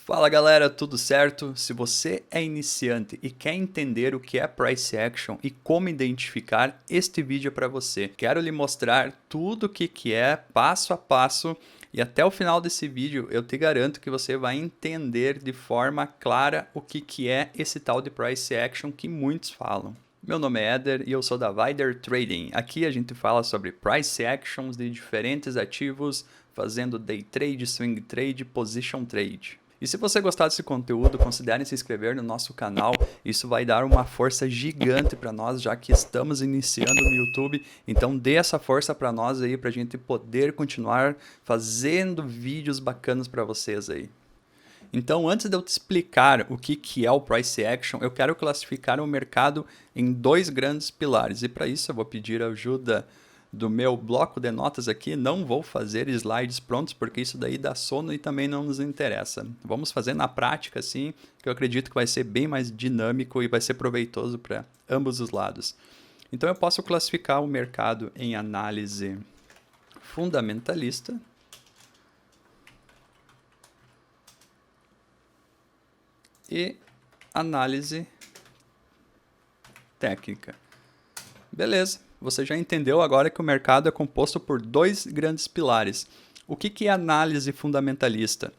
Fala galera, tudo certo? Se você é iniciante e quer entender o que é Price Action e como identificar, este vídeo é para você. Quero lhe mostrar tudo o que é, passo a passo, e até o final desse vídeo eu te garanto que você vai entender de forma clara o que é esse tal de Price Action que muitos falam. Meu nome é Eder e eu sou da Vider Trading. Aqui a gente fala sobre Price Actions de diferentes ativos, fazendo Day Trade, Swing Trade, Position Trade. E se você gostar desse conteúdo, considere se inscrever no nosso canal. Isso vai dar uma força gigante para nós, já que estamos iniciando no YouTube. Então dê essa força para nós aí, para a gente poder continuar fazendo vídeos bacanas para vocês aí. Então, antes de eu te explicar o que é o Price Action, eu quero classificar o mercado em dois grandes pilares. E para isso eu vou pedir a ajuda do meu bloco de notas aqui. Não vou fazer slides prontos, porque isso daí dá sono e também não nos interessa. Vamos fazer na prática, assim, que eu acredito que vai ser bem mais dinâmico e vai ser proveitoso para ambos os lados. Então, eu posso classificar o mercado em análise fundamentalista e análise técnica. Beleza, você já entendeu agora que o mercado é composto por dois grandes pilares. O que é análise fundamentalista?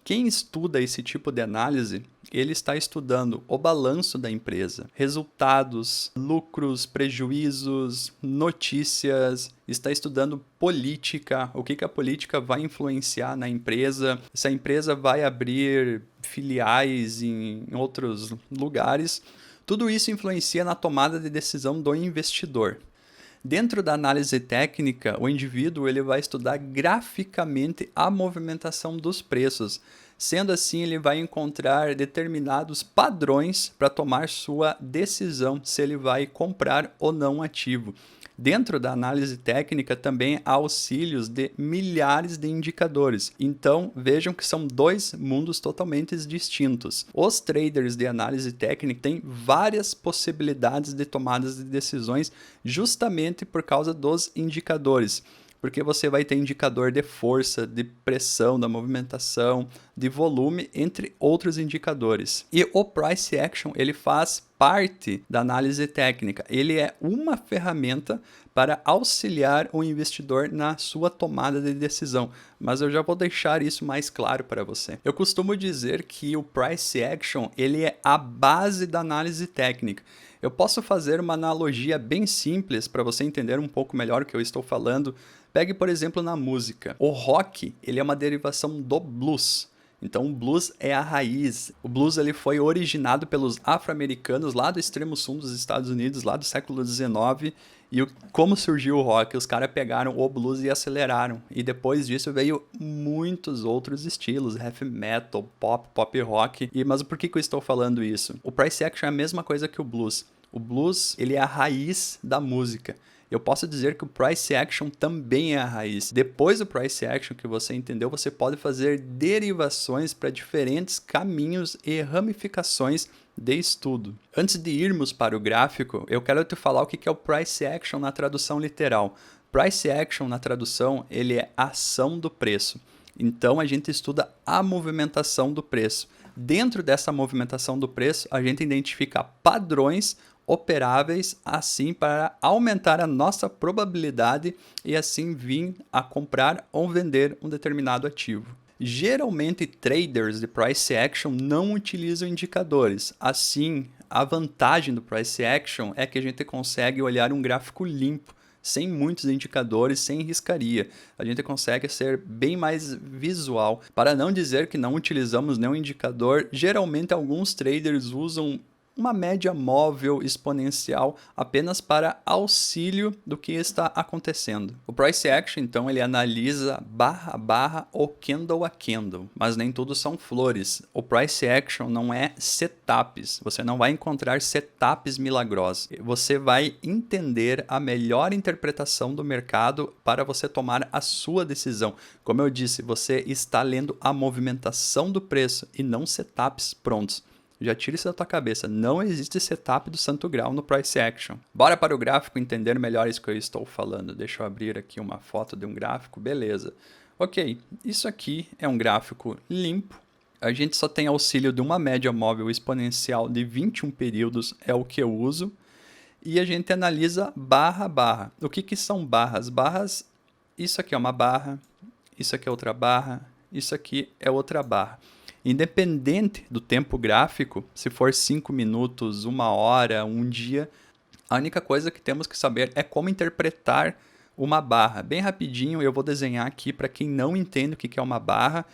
Quem estuda esse tipo de análise, ele está estudando o balanço da empresa, resultados, lucros, prejuízos, notícias, está estudando política, o que a política vai influenciar na empresa, se a empresa vai abrir filiais em outros lugares. Tudo isso influencia na tomada de decisão do investidor. Dentro da análise técnica, o indivíduo ele vai estudar graficamente a movimentação dos preços. Sendo assim, ele vai encontrar determinados padrões para tomar sua decisão se ele vai comprar ou não ativo. Dentro da análise técnica também há auxílios de milhares de indicadores. Então, vejam que são dois mundos totalmente distintos. Os traders de análise técnica têm várias possibilidades de tomadas de decisões justamente por causa dos indicadores. Porque você vai ter indicador de força, de pressão, da movimentação, de volume, entre outros indicadores. E o Price Action, ele faz parte da análise técnica. Ele é uma ferramenta para auxiliar o investidor na sua tomada de decisão. Mas eu já vou deixar isso mais claro para você. Eu costumo dizer que o Price Action, ele é a base da análise técnica. Eu posso fazer uma analogia bem simples para você entender um pouco melhor o que eu estou falando. Pegue, por exemplo, na música. O rock, ele é uma derivação do blues. Então, o blues é a raiz. O blues ele foi originado pelos afro-americanos lá do extremo sul dos Estados Unidos, lá do século XIX. E como surgiu o rock? Os caras pegaram o blues e aceleraram. E depois disso veio muitos outros estilos, heavy metal, pop rock. Mas por que eu estou falando isso? O Price Action é a mesma coisa que o blues. O blues ele é a raiz da música. Eu posso dizer que o Price Action também é a raiz. Depois do Price Action que você entendeu, você pode fazer derivações para diferentes caminhos e ramificações de estudo. Antes de irmos para o gráfico, eu quero te falar o que é o Price Action na tradução literal. Price Action na tradução, ele é ação do preço. Então a gente estuda a movimentação do preço. Dentro dessa movimentação do preço, a gente identifica padrões operáveis assim para aumentar a nossa probabilidade e assim vir a comprar ou vender um determinado ativo. Geralmente, traders de Price Action não utilizam indicadores. Assim, a vantagem do Price Action é que a gente consegue olhar um gráfico limpo, sem muitos indicadores, sem riscaria. A gente consegue ser bem mais visual. Para não dizer que não utilizamos nenhum indicador, geralmente alguns traders usam uma média móvel exponencial apenas para auxílio do que está acontecendo. O Price Action, então, ele analisa barra a barra ou candle a candle, mas nem tudo são flores. O Price Action não é setups, você não vai encontrar setups milagrosos. Você vai entender a melhor interpretação do mercado para você tomar a sua decisão. Como eu disse, você está lendo a movimentação do preço e não setups prontos. Já tira isso da tua cabeça, não existe setup do santo grau no Price Action. Bora para o gráfico entender melhor isso que eu estou falando. Deixa eu abrir aqui uma foto de um gráfico, beleza. Ok, isso aqui é um gráfico limpo, A gente só tem auxílio de uma média móvel exponencial de 21 períodos, é o que eu uso. E a gente analisa barra a barra. O que são barras? Barras, isso aqui é uma barra, isso aqui é outra barra, isso aqui é outra barra. Independente do tempo gráfico, se for 5 minutos, 1 hora, 1 dia, a única coisa que temos que saber é como interpretar uma barra. Bem rapidinho, eu vou desenhar aqui para quem não entende o que é uma barra.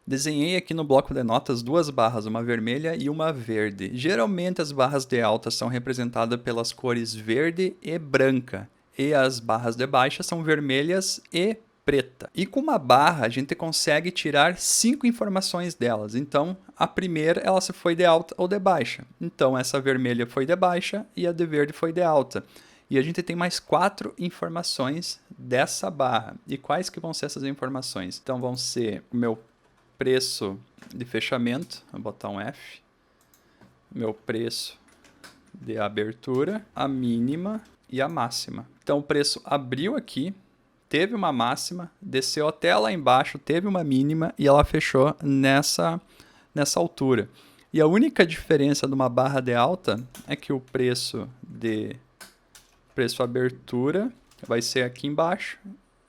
Desenhei aqui no bloco de notas 2 barras, uma vermelha e uma verde. Geralmente as barras de alta são representadas pelas cores verde e branca, e as barras de baixa são vermelhas e preta. E com uma barra a gente consegue tirar 5 informações delas. Então a primeira ela se foi de alta ou de baixa. Então essa vermelha foi de baixa e a de verde foi de alta. E a gente tem mais 4 informações dessa barra. E quais que vão ser essas informações? Então vão ser o meu preço de fechamento, vou botar um F, meu preço de abertura, a mínima e a máxima. Então o preço abriu aqui, teve uma máxima, desceu até lá embaixo, teve uma mínima e ela fechou nessa altura. E a única diferença de uma barra de alta é que o preço abertura vai ser aqui embaixo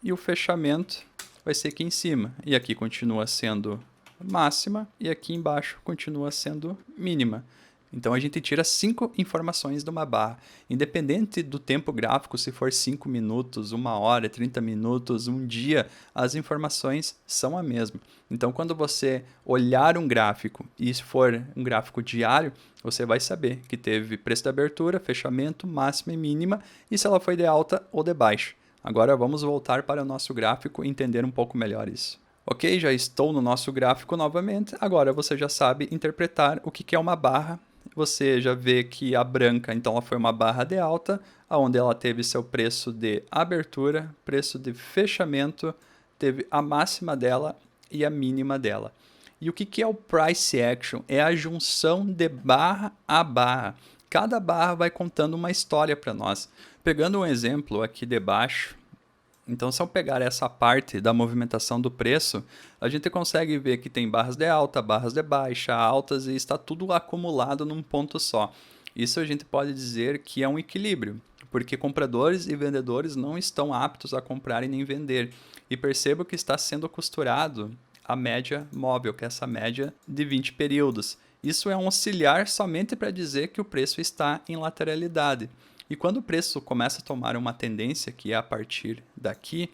e o fechamento vai ser aqui em cima. E aqui continua sendo máxima e aqui embaixo continua sendo mínima. Então a gente tira 5 informações de uma barra. Independente do tempo gráfico, se for 5 minutos, 1 hora, 30 minutos, 1 dia, as informações são a mesma. Então quando você olhar um gráfico, e se for um gráfico diário, você vai saber que teve preço de abertura, fechamento, máxima e mínima, e se ela foi de alta ou de baixa. Agora vamos voltar para o nosso gráfico e entender um pouco melhor isso. Ok, já estou no nosso gráfico novamente. Agora você já sabe interpretar o que é uma barra. Você já vê que a branca, então, ela foi uma barra de alta, onde ela teve seu preço de abertura, preço de fechamento, teve a máxima dela e a mínima dela. E o que é o Price Action? É a junção de barra a barra. Cada barra vai contando uma história para nós. Pegando um exemplo aqui de baixo, então se eu pegar essa parte da movimentação do preço, a gente consegue ver que tem barras de alta, barras de baixa, altas e está tudo acumulado num ponto só. Isso a gente pode dizer que é um equilíbrio, porque compradores e vendedores não estão aptos a comprar e nem vender. E percebo que está sendo costurado a média móvel, que é essa média de 20 períodos. Isso é um auxiliar somente para dizer que o preço está em lateralidade. E quando o preço começa a tomar uma tendência, que é a partir daqui,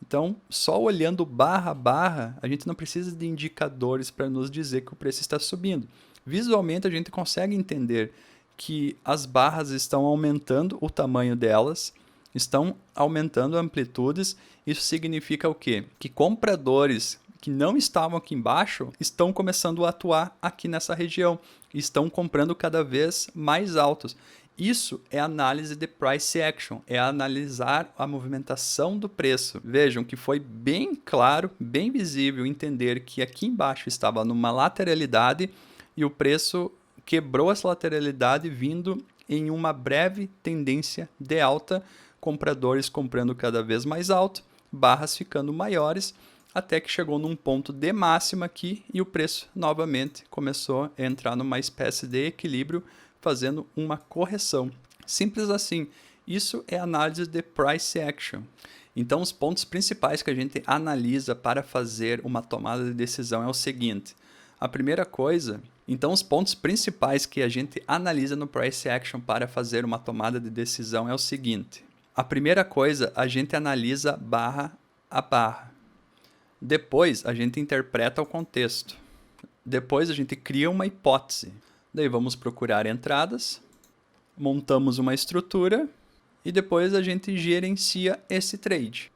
então só olhando barra a barra, a gente não precisa de indicadores para nos dizer que o preço está subindo. Visualmente a gente consegue entender que as barras estão aumentando o tamanho delas, estão aumentando amplitudes. Isso significa o quê? Que compradores que não estavam aqui embaixo estão começando a atuar aqui nessa região, estão comprando cada vez mais altos. Isso é análise de price action, é analisar a movimentação do preço. Vejam que foi bem claro, bem visível entender que aqui embaixo estava numa lateralidade e o preço quebrou essa lateralidade vindo em uma breve tendência de alta, compradores comprando cada vez mais alto, barras ficando maiores, até que chegou num ponto de máxima aqui e o preço novamente começou a entrar numa espécie de equilíbrio, fazendo uma correção. Simples assim. Isso é análise de price action. Então, os pontos principais que a gente analisa para fazer uma tomada de decisão é o seguinte. A primeira coisa, então os pontos principais que a gente analisa no price action para fazer uma tomada de decisão é o seguinte. A primeira coisa, a gente analisa barra a barra. Depois, a gente interpreta o contexto. Depois, a gente cria uma hipótese. Daí vamos procurar entradas, montamos uma estrutura e depois a gente gerencia esse trade.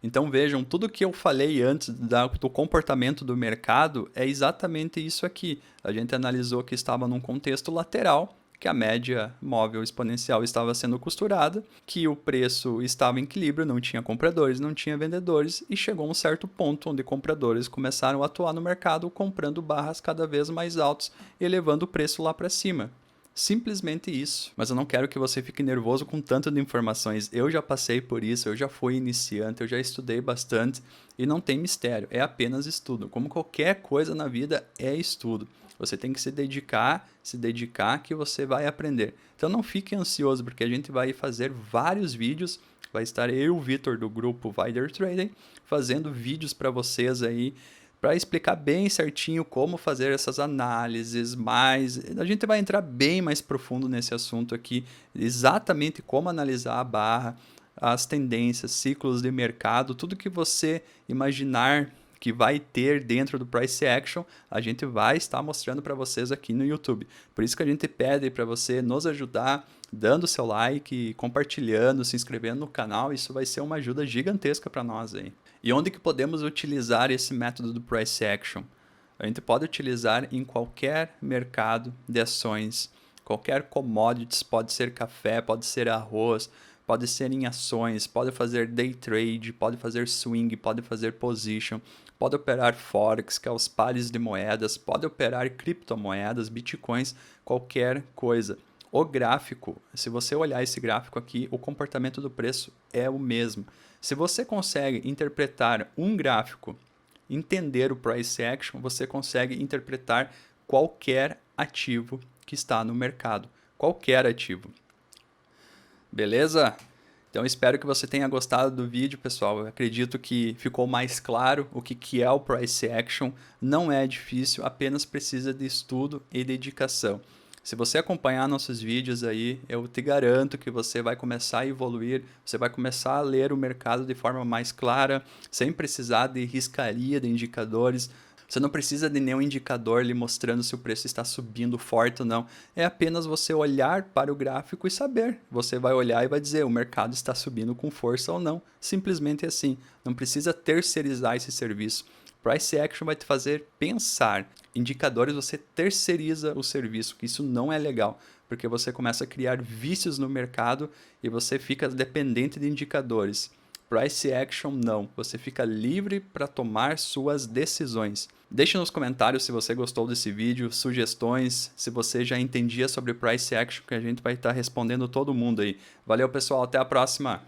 Então vejam, tudo que eu falei antes do comportamento do mercado é exatamente isso aqui. A gente analisou que estava num contexto lateral, que a média móvel exponencial estava sendo costurada, que o preço estava em equilíbrio, não tinha compradores, não tinha vendedores, e chegou a um certo ponto onde compradores começaram a atuar no mercado comprando barras cada vez mais altas, elevando o preço lá para cima. Simplesmente isso. Mas eu não quero que você fique nervoso com tanto de informações. Eu já passei por isso, eu já fui iniciante, eu já estudei bastante e não tem mistério, é apenas estudo. Como qualquer coisa na vida é estudo. Você tem que se dedicar que você vai aprender. Então não fique ansioso, porque a gente vai fazer vários vídeos. Vai estar eu e o Vitor do grupo Vider Trading fazendo vídeos para vocês aí para explicar bem certinho como fazer essas análises, mas a gente vai entrar bem mais profundo nesse assunto aqui, exatamente como analisar a barra, as tendências, ciclos de mercado, tudo que você imaginar que vai ter dentro do Price Action, a gente vai estar mostrando para vocês aqui no YouTube. Por isso que a gente pede para você nos ajudar, dando seu like, compartilhando, se inscrevendo no canal, isso vai ser uma ajuda gigantesca para nós aí. E onde que podemos utilizar esse método do Price Action? A gente pode utilizar em qualquer mercado de ações, qualquer commodities, pode ser café, pode ser arroz, pode ser em ações, pode fazer day trade, pode fazer swing, pode fazer position, pode operar forex, que é os pares de moedas, pode operar criptomoedas, bitcoins, qualquer coisa. O gráfico, se você olhar esse gráfico aqui, o comportamento do preço é o mesmo. Se você consegue interpretar um gráfico, entender o price action, você consegue interpretar qualquer ativo que está no mercado. Qualquer ativo. Beleza? Então espero que você tenha gostado do vídeo, pessoal. Eu acredito que ficou mais claro o que é o price action. Não é difícil, apenas precisa de estudo e dedicação. Se você acompanhar nossos vídeos aí, eu te garanto que você vai começar a evoluir, você vai começar a ler o mercado de forma mais clara, sem precisar de riscaria de indicadores. Você não precisa de nenhum indicador lhe mostrando se o preço está subindo forte ou não. É apenas você olhar para o gráfico e saber. Você vai olhar e vai dizer o mercado está subindo com força ou não. Simplesmente assim. Não precisa terceirizar esse serviço. Price Action vai te fazer pensar. Indicadores você terceiriza o serviço, que isso não é legal, porque você começa a criar vícios no mercado e você fica dependente de indicadores. Price Action não, você fica livre para tomar suas decisões. Deixe nos comentários se você gostou desse vídeo, sugestões, se você já entendia sobre Price Action, que a gente vai estar respondendo todo mundo aí. Valeu pessoal, até a próxima!